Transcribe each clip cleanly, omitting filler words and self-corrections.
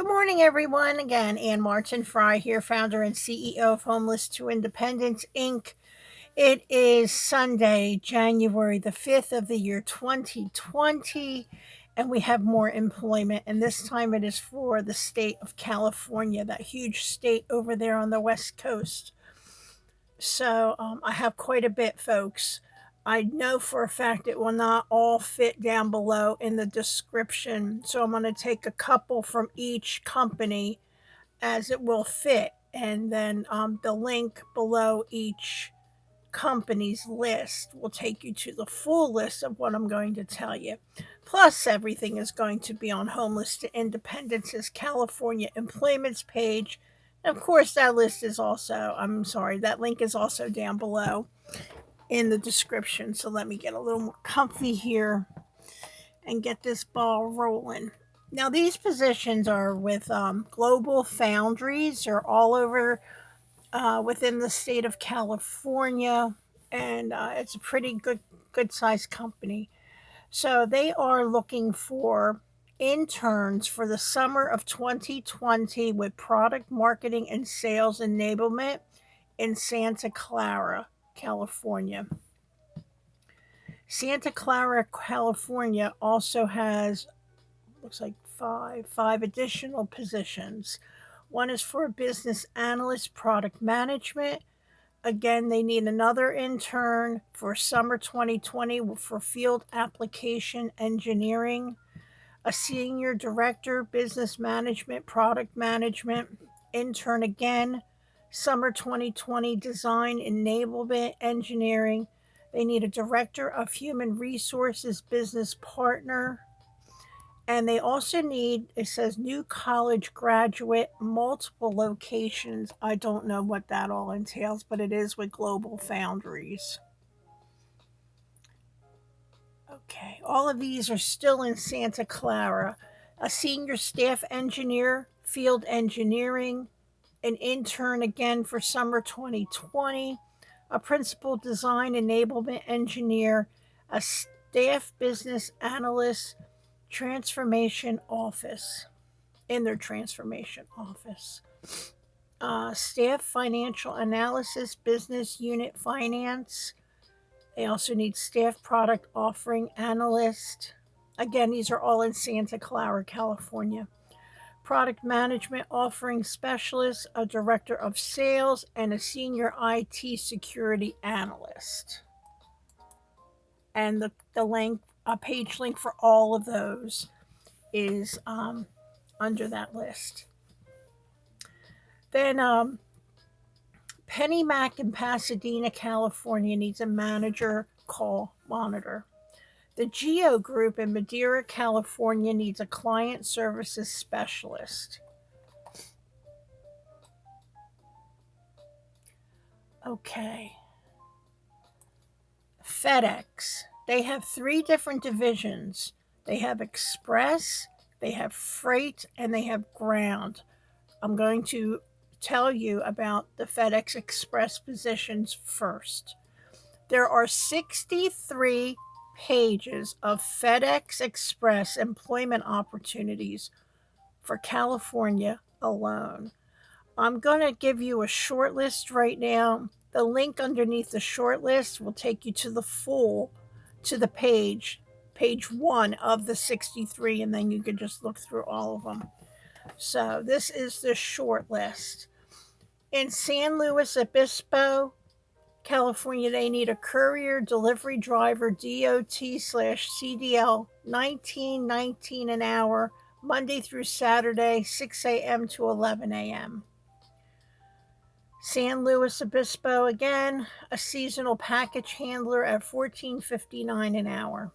Good morning, everyone. Again, Martin-Frey here, founder and CEO of Homeless to Independence, Inc. It is Sunday, January the 5th of the year 2020, and we have more employment. And this time it is for the state of California, that huge state over there on the West Coast. So I have quite a bit, folks. I know for a fact it will not all fit down below in the description. So I'm going to take a couple from each company as it will fit. And then the link below each company's list will take you to the full list of what I'm going to tell you. Plus, everything is going to be on Homeless to Independence's California Employments page. And of course, that list is also, that link is also down below in the description. So let me get a little more comfy here and get this ball rolling. Now, these positions are with Global Foundries. They're all over within the state of California, and it's a pretty good sized company. So they are looking for interns for the summer of 2020 with product marketing and sales enablement in Santa Clara, California. Santa Clara, California also has, looks like five additional positions. One is for business analyst product management. Again, they need another intern for summer 2020 for field application engineering. A senior director, business management, product management, intern again, summer 2020 design enablement engineering. They need a director of human resources, business partner. And they also need, it says new college graduate, multiple locations. I don't know what that all entails, but it is with Global Foundries. Okay, all of these are still in Santa Clara. A senior staff engineer, field engineering, an intern again for summer 2020, a principal design enablement engineer, a staff business analyst, transformation office, in their transformation office. Staff financial analysis, business unit finance. They also need staff product offering analyst. Again, these are all in Santa Clara, California. Product management offering specialist, a director of sales, and a senior IT security analyst. And the link, a page link for all of those is under that list. Then Penny Mac in Pasadena, California needs a manager call monitor. The Geo Group in Madeira, California needs a client services specialist. Okay. FedEx. They have 3 different divisions. They have Express, they have Freight, and they have Ground. I'm going to tell you about the FedEx Express positions first. There are 63 pages of FedEx Express employment opportunities for California alone. I'm going to give you a short list right now. The link underneath the short list will take you to the page 1 of the 63, and then you can just look through all of them. So this is the short list. In San Luis Obispo, California, they need a courier delivery driver, DOT/CDL, $19.19 an hour, Monday through Saturday, 6 a.m. to 11 a.m. San Luis Obispo, again, a seasonal package handler at $14.59 an hour.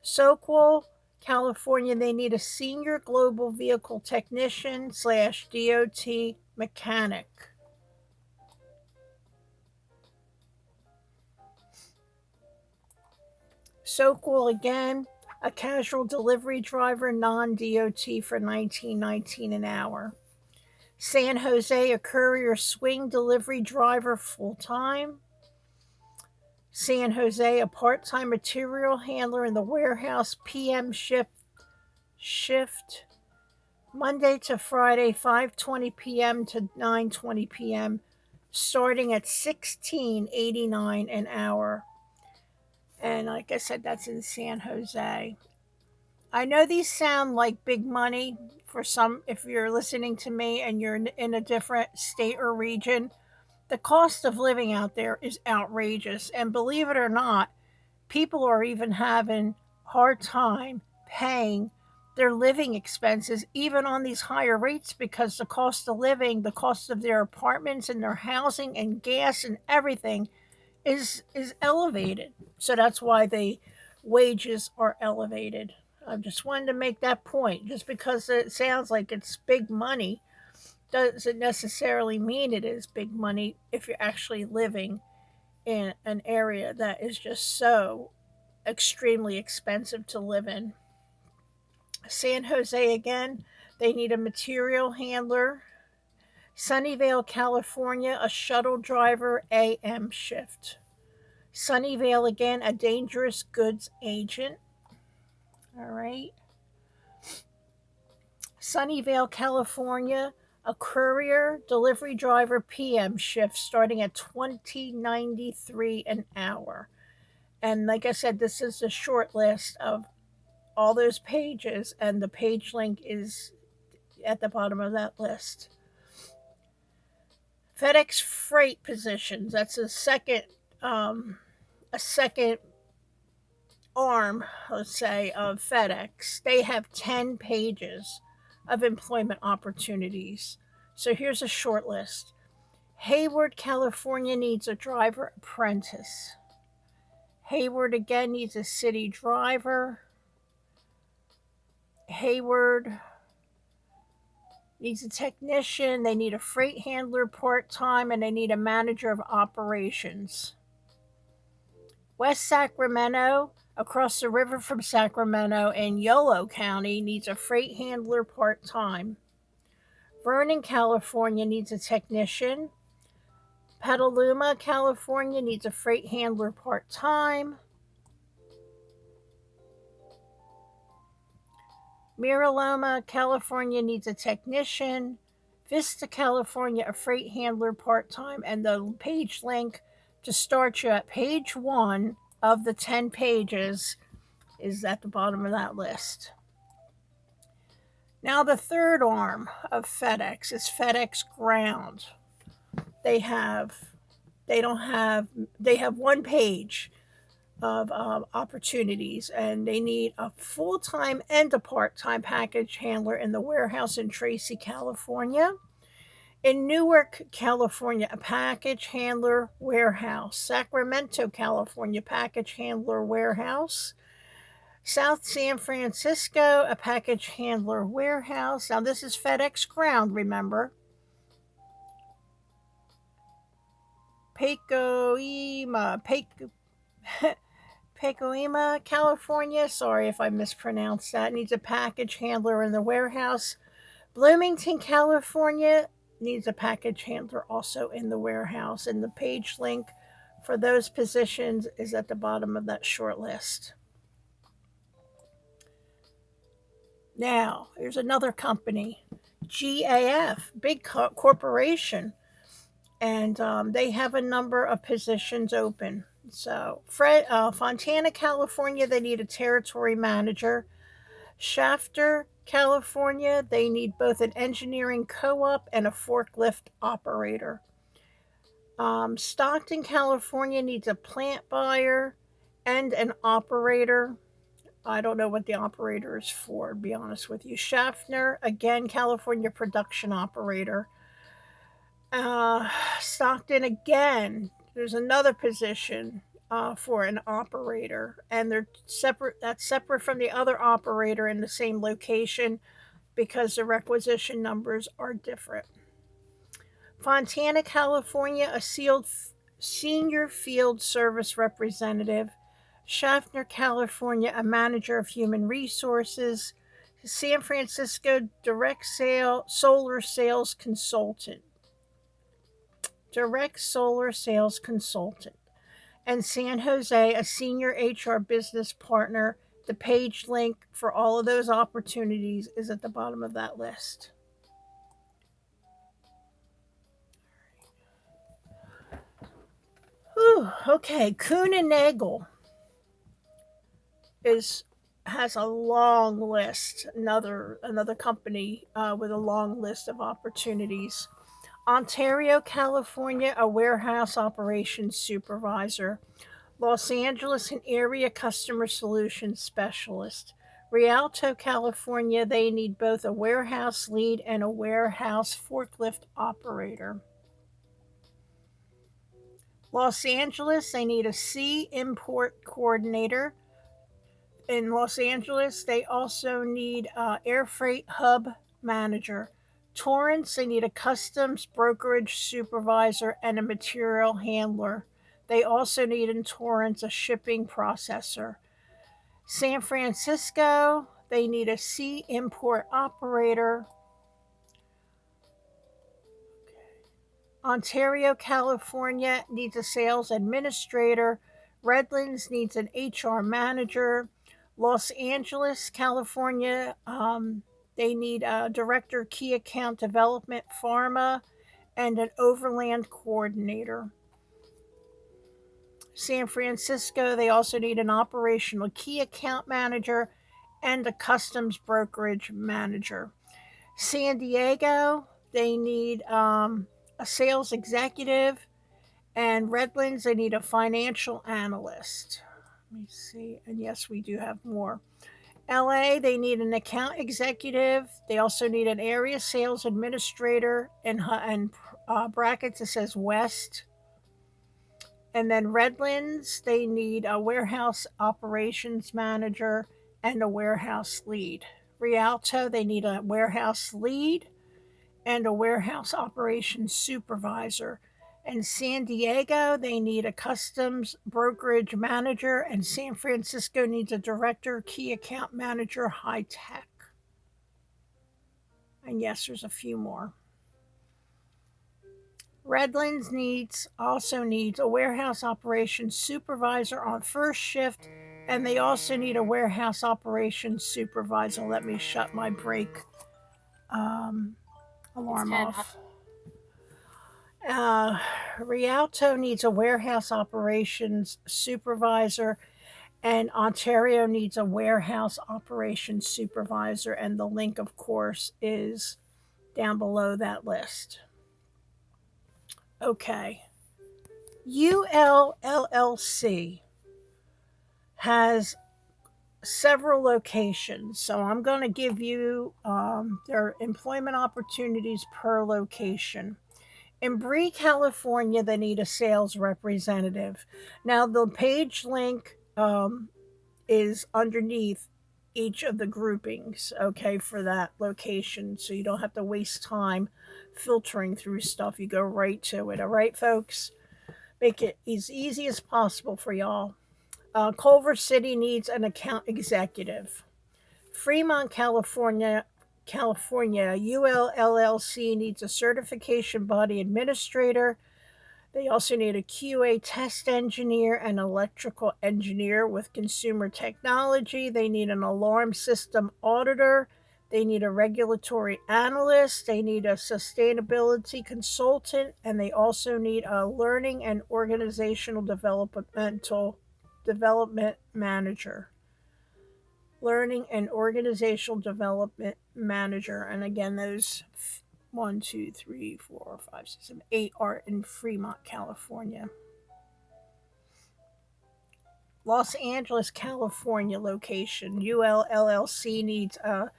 Soquel, California, they need a senior global vehicle technician / DOT mechanic. Soquel again, a casual delivery driver, non-DOT for $19.19 an hour. San Jose, a courier swing delivery driver, full-time. San Jose, a part-time material handler in the warehouse, PM shift, Monday to Friday, 5:20 p.m. to 9:20 p.m., starting at $16.89 an hour. And like I said, that's in San Jose. I know these sound like big money for some if you're listening to me and you're in a different state or region. The cost of living out there is outrageous. And believe it or not, people are even having hard time paying their living expenses even on these higher rates because the cost of living, the cost of their apartments and their housing and gas and everything is elevated. So that's why the wages are elevated. I just wanted to make that point. Just because it sounds like it's big money doesn't necessarily mean it is big money if you're actually living in an area that is just so extremely expensive to live in. San Jose again, they need a material handler. Sunnyvale, California, a shuttle driver AM shift. Sunnyvale again, a dangerous goods agent. All right. Sunnyvale, California, a courier delivery driver PM shift starting at $20.93 an hour. And like I said, this is a short list of all those pages, and the page link is at the bottom of that list. FedEx Freight positions. That's a second arm, let's say, of FedEx. They have 10 pages of employment opportunities. So here's a short list. Hayward, California needs a driver apprentice. Hayward again needs a city driver. Hayward needs a technician. They need a freight handler part-time, and they need a manager of operations. West Sacramento, across the river from Sacramento in Yolo County, needs a freight handler part-time. Vernon, California needs a technician. Petaluma, California needs a freight handler part-time. Miraloma, California needs a technician. Vista, California, a freight handler part-time. And the page link to start you at page 1 of the 10 pages is at the bottom of that list. Now the third arm of FedEx is FedEx Ground. They have one page of opportunities, and they need a full-time and a part-time package handler in the warehouse in Tracy, California. In Newark, California, a package handler warehouse. Sacramento, California, package handler warehouse. South San Francisco, a package handler warehouse. Now this is FedEx Ground, remember. Pacoima, California, sorry if I mispronounced that, needs a package handler in the warehouse. Bloomington, California, needs a package handler also in the warehouse. And the page link for those positions is at the bottom of that short list. Now, here's another company, GAF, big corporation, and they have a number of positions open. So, Fontana, California, they need a territory manager. Shafter, California, they need both an engineering co-op and a forklift operator. Stockton, California needs a plant buyer and an operator. I don't know what the operator is for, to be honest with you. Schaffner, again, California production operator. Stockton, again, there's another position for an operator, and they're separate. That's separate from the other operator in the same location because the requisition numbers are different. Fontana, California, a senior field service representative. Schaffner, California, a manager of human resources. San Francisco, direct solar sales consultant. Direct solar sales consultant. And San Jose, a senior HR business partner, The page link for all of those opportunities is at the bottom of that list. Whew, okay, Kuhn and Nagel has a long list. Another company with a long list of opportunities. Ontario, California, a warehouse operations supervisor. Los Angeles, an area customer solutions specialist. Rialto, California, they need both a warehouse lead and a warehouse forklift operator. Los Angeles, they need a C import coordinator. In Los Angeles, they also need air freight hub manager. Torrance, they need a customs brokerage supervisor and a material handler. They also need in Torrance a shipping processor. San Francisco, they need a C import operator. Ontario, California needs a sales administrator. Redlands needs an HR manager. Los Angeles, California, they need a director key account development pharma and an overland coordinator. San Francisco, they also need an operational key account manager and a customs brokerage manager. San Diego, they need a sales executive, and Redlands, they need a financial analyst. Let me see. And yes, we do have more. LA, they need an account executive. They also need an area sales administrator, and brackets it says West. And then Redlands, they need a warehouse operations manager and a warehouse lead. Rialto, they need a warehouse lead and a warehouse operations supervisor. And San Diego, they need a customs brokerage manager, and San Francisco needs a director, key account manager, high tech. And yes, there's a few more. Redlands also needs a warehouse operations supervisor on first shift, and they also need a warehouse operations supervisor. Let me shut my break alarm off. Rialto needs a warehouse operations supervisor, and Ontario needs a warehouse operations supervisor, and the link, of course, is down below that list. Okay. ULLC has several locations, so I'm going to give you their employment opportunities per location. In Bree, California, they need a sales representative. Now, the page link is underneath each of the groupings, okay, for that location, so you don't have to waste time filtering through stuff. You go right to it, all right, folks? Make it as easy as possible for y'all. Culver City needs an account executive. Fremont, California, ULLC needs a certification body administrator. They also need a QA test engineer and electrical engineer with consumer technology. They need an alarm system auditor. They need a regulatory analyst. They need a sustainability consultant. And they also need a learning and organizational development manager. Learning and organizational development manager. And again, those 1, 2, 3, 4, 5, 6, 7, 8 are in Fremont, California. Los Angeles, California location. ULLC needs a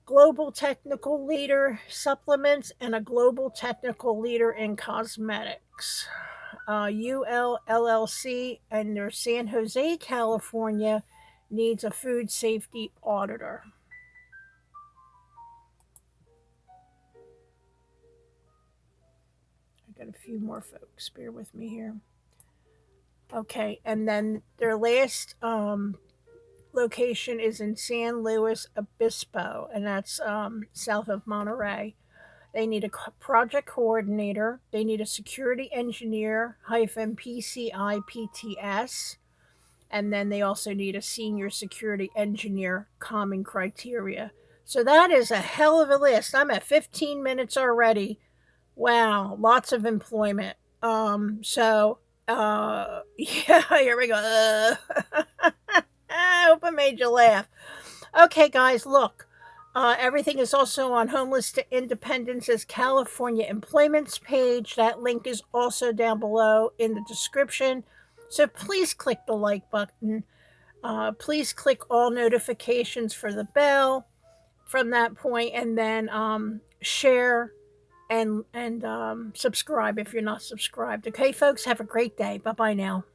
global technical leader supplements and a global technical leader in cosmetics. ULLC and their San Jose, California needs a food safety auditor. I got a few more folks. Bear with me here. Okay, and then their last location is in San Luis Obispo, and that's south of Monterey. They need a project coordinator. They need a security engineer -PCI PTS. And then they also need a senior security engineer, common criteria. So that is a hell of a list. I'm at 15 minutes already. Wow, lots of employment. Yeah, here we go. I hope I made you laugh. Okay, guys, look. Everything is also on Homeless to Independence's California Employments page. That link is also down below in the description. So please click the like button. Please click all notifications for the bell from that point, and then share and subscribe if you're not subscribed. Okay, folks, have a great day. Bye bye now.